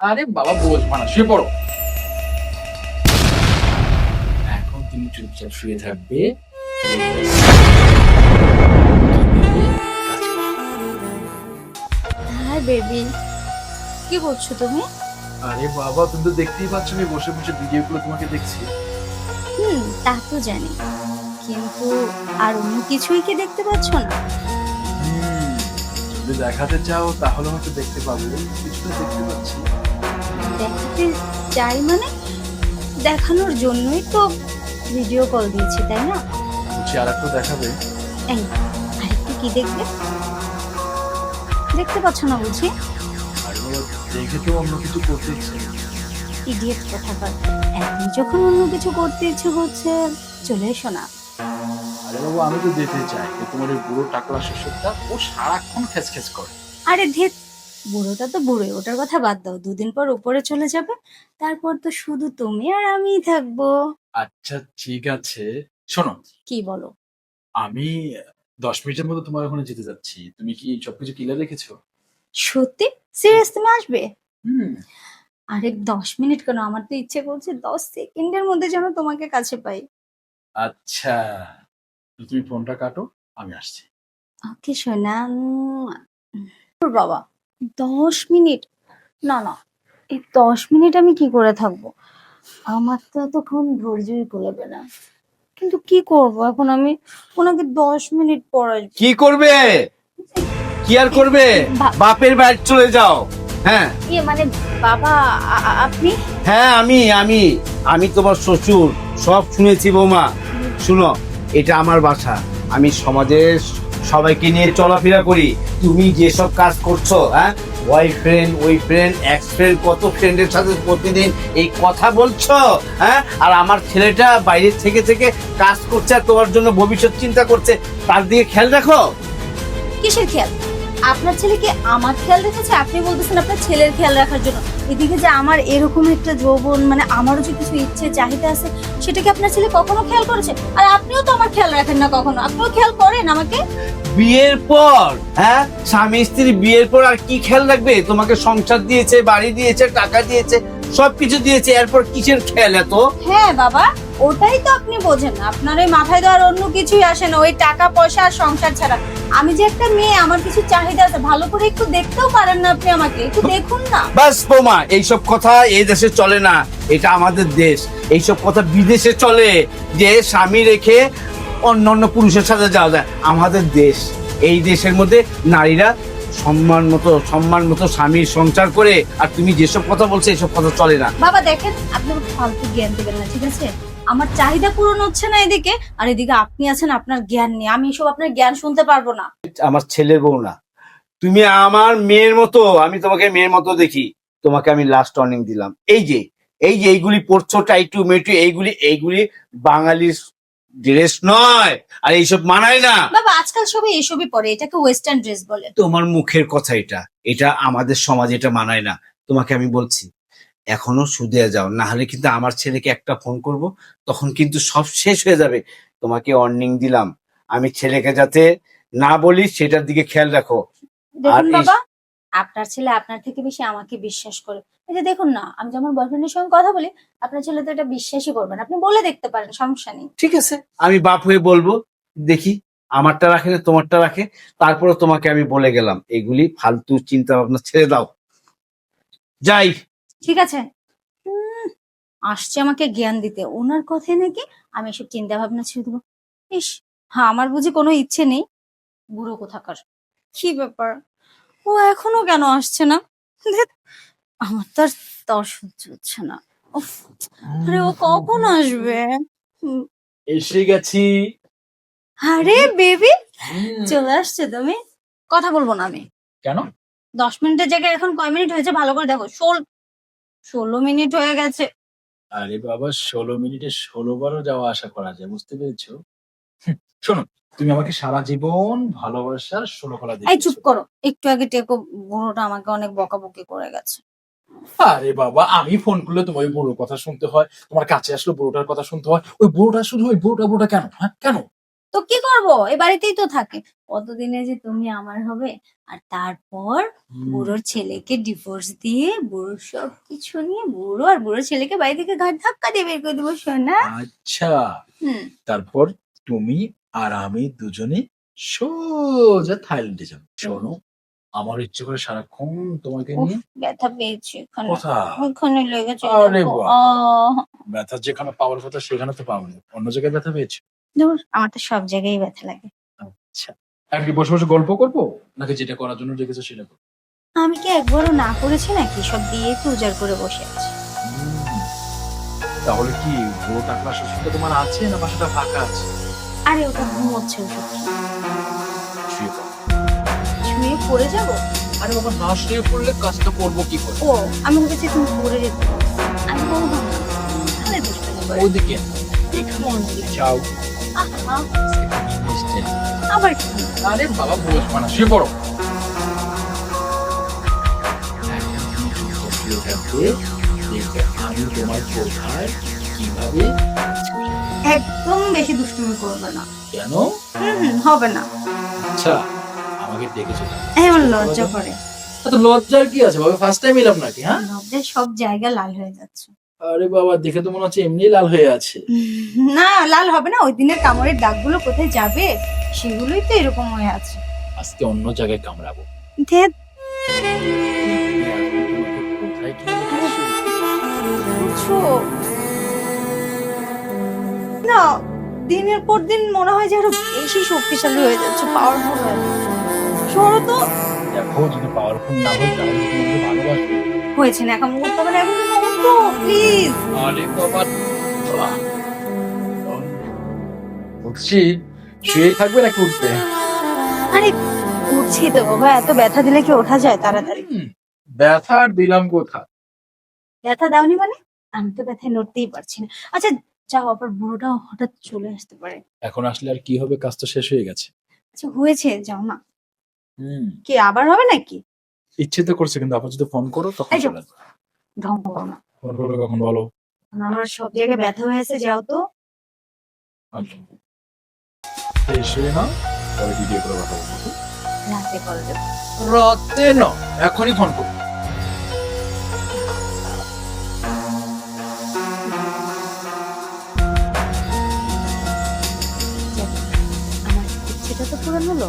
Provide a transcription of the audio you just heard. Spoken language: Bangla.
আরে বাবা বলবো না, শুয়ে পড়ো। এখন তুমি চুপচাপ শুয়ে থাকবে। হাই বেবি, কি করছো তুমি? আরে বাবা, তুমি তো দেখতেই পাচ্ছ আমি বসে বসে ভিডিও গুলো তোমাকে দেখছি। তা তো জানি, কিন্তু আর অন্য কিছুই কি দেখতে পাচ্ছ না? হুম, যদি দেখাতে চাও তাহলে হয়তো দেখতে পাবো, কিছুটা দেখতে পাচ্ছি। দেখাতে চাই মানে দেখানোর জন্যই তো ভিডিও কল দিয়েছি, তাই না? বলছি আর একটু দেখাবে? এই, আরেকটু কি দেখবে? দেখতে পাচ্ছ না বুঝি? আরে বাবা, দেখে তো অন্য কিছু করতে ইচ্ছে নেই। ইডিয়েট কোথাকার। এখন যখন অন্য কিছু করতে ইচ্ছে হচ্ছে, চলে এসো না। আরে বাবা, আমি তো যেতে চাই, কিন্তু তোমার এই বুড়ো টাকলা শ্বশুরটা ও সারাক্ষণ খেস খেস করে। আরে ধেত, বুড়োটা তো বুড়োই, ওটার কথা বাদ দাও। দুদিন পর উপরে চলে যাবে, তারপর তো শুধু তুমি আর আমিই থাকবো। আচ্ছা ঠিক আছে, শোনো, কি বলো? আমি 10 মিনিটের মধ্যে তোমার ওখানে যেতে যাচ্ছি। তুমি কি সবকিছু ক্লিয়ার রেখেছো? সত্যি? সিরিয়াস তুমি আসবে? হুম। আরে 10 মিনিট কেন, আমার তো ইচ্ছে করছে 10 সেকেন্ডের মধ্যে যেন তোমাকে কাছে পাই। আচ্ছা, তো তুমি ফোনটা কাটো, আমি আসছি। ওকে সোনা। ওর বাবা, 10 মিনিট? না না, এই 10 মিনিট আমি কি করে থাকবো? আমার তো এতক্ষণ ধৈর্যই কুলাবে না। কিন্তু কি করব এখন আমি? ওনাকে 10 মিনিট পর আসবে। কি করবে? কি আর করবে? বাপের বাড়ি চলে যাও। হ্যাঁ ইয়ে মানে বাবা, আপনি? হ্যাঁ, আমি আমি তোমার শ্বশুর, সব শুনেছি বৌমা। শুনো, এটা আমার বাসা, আমি সমাজের সবাইকে নিয়ে চলাফেরা করি। তুমি যেসব কাজ করছো, হ্যাঁ, বয়ফ্রেন্ড, ওই ফ্রেন্ড, এক্স ফ্রেন্ড, কত ফ্রেন্ডের সাথে প্রতিদিন এই কথা বলছো, হ্যাঁ, আর আমার ছেলেটা বাইরে থেকে থেকে কাজ করছে আর তোমার জন্য ভবিষ্যৎ চিন্তা করছে, তার দিকে খেয়াল রাখো। কিসের খেয়াল? আপনার ছেলে কি আমার খেয়াল রেখেছে? আপনি বলতেছেন আপনার ছেলের খেয়াল রাখার জন্য। এদিকে যে আমার এরকম একটা যৌবন, মানে আমারও যে কিছু ইচ্ছে চাহিদা আছে, সেটা কি আপনার ছেলে কখনো খেয়াল করেছে? আর আপনিও তো আমার খেয়াল রাখেন না কখনো। আপনিও খেয়াল করেন আমাকে? বিয়ের পর, হ্যাঁ, স্বামী স্ত্রী বিয়ের পর আর কি খেয়াল রাখবে? তোমাকে সংসার দিয়েছে, বাড়ি দিয়েছে, টাকা দিয়েছে, সবকিছু দিয়েছে, এরপর কিসের খেয়াল এত? হ্যাঁ বাবা, ওটাই তো আপনি বোঝেন না। আপনার ওই মাথায় তো আর অন্য কিছুই আসে না, ওই টাকা পয়সা আর সংসার ছাড়া। আমি যে একটা মেয়ে, আমার কিছু চাহিদা আছে, ভালো করে একটু দেখতেও পারেন না আপনি? আমাকে একটু দেখুন না। বাস বৌমা, এইসব কথা এই দেশে চলে না, এটা আমাদের দেশ। এইসব কথা বিদেশে চলে, যে স্বামী রেখে অন্য অন্য পুরুষের সাথে যাওয়া যায়। আমাদের দেশ, এই দেশের মধ্যে নারীরা সম্মান মতো স্বামীর সংসার করে। আর তুমি যেসব কথা বলছো, এসব কথা চলে না। বাবা দেখেন, আপনি আমাকে ফালতু জ্ঞান দেবেন না, ঠিক আছে? আমার চাহিদা পূরণ হচ্ছে না এদিকে, আর এদিকে আপনি আছেন আপনার জ্ঞান নিয়ে। আমি এসব আপনার জ্ঞান শুনতে পারবো না। আমার ছেলের বউ না, তুমি আমার মেয়ের মতো, আমি তোমাকে মেয়ের মতো দেখি। তোমাকে আমি লাস্ট ওয়ার্নিং দিলাম। এই যে এইগুলি পরছো, টাইটু মেটু, এইগুলি এইগুলি বাঙালির ড্রেস নয়, আর এইসব মানায় না। বাবা আজকাল সবাই এসবই পরে, এটাকে ওয়েস্টার্ন ড্রেস বলে। তোমার মুখের কথা, এটা এটা আমাদের সমাজে এটা মানায় না। তোমাকে আমি বলছি, এখনো সুদে যাও, না হলে কিন্তু আমার ছেলেকে একটা ফোন করব, তখন কিন্তু সব শেষ হয়ে যাবে। তোমাকে ওয়ার্নিং দিলাম, আমি ছেলেকে যাতে না বলি সেটার দিকে খেয়াল রাখো। আর দেখুন বাবা, আপনার ছেলে আপনার থেকে বেশি আমাকে বিশ্বাস করে। এই যে দেখুন না, আমি যেমন বয়ফ্রেন্ডের সঙ্গে কথা বলি, আপনার ছেলে তো এটা বিশ্বাসই করবেন। আপনি বলে দেখতে পারেন, সমস্যা নেই। ঠিক আছে, আমি বাপ হয়ে বলবো, দেখি আমারটা রাখে না তোমারটা রাখে। তারপরে তোমাকে আমি বলে গেলাম, এগুলি ফালতু চিন্তা ভাবনা ছেড়ে দাও। যাই। ঠিক আছে। উম, আসছে আমাকে জ্ঞান দিতে, ওনার কথাই নাকি আমি এসব চিন্তা ভাবনা ছেড়ে দেবো। ইস, হ্যাঁ, আমার বুঝি কোনো ইচ্ছে নেই? বুড়ো কোথাকার। কি ব্যাপার, ও এখনো কেন আসছে না? ধ্যাৎ, আমার তো আর তর সহ্য হচ্ছে না। উফ, আরে ও কখন আসবে? হুম, এসে গেছি। আরে বেবি, হুম। চলে আসছে তুমি? কথা বলবো না আমি। কেন? 10 মিনিটের জায়গায় এখন কয় মিনিট হয়েছে ভালো করে দেখো। 16 মিনিট হয়ে গেছে। আরে বাবা, 16 মিনিটে 16 বারও যাওয়া আসা করা যায়, বুঝতে পেরেছো? শোনো, তুমি আমাকে সারা জীবন ভালোবাসার 16 কলা এই চুপ দেখিয়েছো। করো, একটু আগে টেকো বুড়োটা আমাকে অনেক বকাবকি করে গেছে। আরে বাবা, আমি ফোন করলে তোমার ওই বুড়োর কথা শুনতে হয়, তোমার কাছে আসলে বুড়োটার কথা শুনতে হয়। ওই বুড়োটা শুধু ওই বুড়োটা বুড়োটা কেন? হ্যাঁ কেন? তো কি করব, এ বাড়িতেই তো থাকে। কতদিনে যে তুমি আমার হবে, আর তারপর বুড়োর ছেলেকে ডিভোর্স দিয়ে বুড়োর সব কিছু নিয়ে বুড়ো আর বুড়োর ছেলেকে বাড়ি থেকে ঘাট ধাক্কা দিয়ে বের করে দেবো সোনা। আচ্ছা, হুম। তারপর তুমি আর আমি দুজনে সোজা থাইল্যান্ডে যাবো। শোনো, আমার ইচ্ছে করে সারাক্ষণ তোমাকে উফ, নিয়ে ব্যথা পেয়েছি এখানে, কোথায়? ওখানে লেগেছে। আরে দেখো। বাহ। ব্যথা যেখানে পাওয়ার কথা সেখানে তো পাওনি, অন্য জায়গায় ব্যথা পেয়েছো। ধুর, আমার তো সব জায়গায় ব্যথা লাগে। আচ্ছা, আর কি বসে বসে গল্প করবো, নাকি যেটা করার জন্য রেখেছো সেটা করবো? আমি কি একবারও না করেছি নাকি? সব দিয়ে তো উজাড় করে বসে আছি। তাহলে কি বড় টাকলা শ্বশুরটা তোমার আছে, না বাসাটা ফাঁকা আছে? আরে ওটা ঘুমোচ্ছে, ওষুধ শুয়ে পড়ো। শুয়ে পড়ে যাবো? আরে বাবা, না শুয়ে পড়লে কাজটা করবো কি করে? ও, আমি ভেবেছি তুমি পড়ে যেতে। আমি বলবো না, তাহলে দুষ্টামি করে। ওইদিকে যাও। আহা, এসছে। আবার কি? আরে বাবা, বসবা না, শুয়ে পড়ো। দেখবে আমি তোমার কোথায় কিভাবে। একদম বেশি দুষ্টুমি করবে না। কেন? হবে না। আচ্ছা, আমাকে ডেকেছো কেন? এমন লজ্জা করে। এত লজ্জার কি আছে বাবা, ফার্স্ট টাইম এলাম নাকি? হ্যাঁ, লজ্জায় সব জায়গা লাল হয়ে যাচ্ছে। আরে বাবা, দেখে তো মনে হচ্ছে এমনি লাল হয়ে আছে। না, লাল হবে না, ওই দিনের কামড়ের দাগগুলো কোথায় যাবে, সেগুলোই তো এরকম হয়ে আছে। আজকে অন্য জায়গায় কামড়াবো। ধ্যাৎ, কোথায় কি লিখেছো? বুঝছো না, দিনের পর দিন মনে হয় যে আরো বেশি শক্তিশালী হয়ে যাচ্ছে, পাওয়ারফুল হয়ে যাচ্ছে। সরো তো। দেখো, যদি পাওয়ারফুল না হয় তাহলে তোমাকে ভালোবাসবে। হয়েছে না, এখন করতে হবে না, এখন তো প্লিজ। আরে বাবা, উঠছি। শুয়ে থাকবে নাকি উঠবে? আরে উঠছি তো বাবা, এত ব্যথা দিলে কি ওঠা যায় তাড়াতাড়ি? ব্যথা আর দিলাম কোথা? ব্যথা দাওনি মানে? আমি তো ব্যথায় নড়তেই পারছি না। আচ্ছা যাও, আবার বুড়োটাও হঠাৎ চলে আসতে পারে। এখন আসলে আর কি হবে, কাজ তো শেষ হয়ে গেছে। আচ্ছা হয়েছে, যাও না। হুম, কি আবার হবে নাকি? ইচ্ছে তো করছে, কিন্তু আবার যদি ফোন করো তখন এই যাও। চলে আসবে। ঢং করো না। ফোন করবে কখন বলো? আমার সব জায়গায় ব্যথা হয়েছে, যাও তো। আচ্ছা, এই শুয়ে নাও, পরে ভিডিও করে কথা বলবো। রাতে করে দেবো। রাতে না, এখনই ফোন করো। যাক, আমার ইচ্ছেটা তো পূরণ হলো।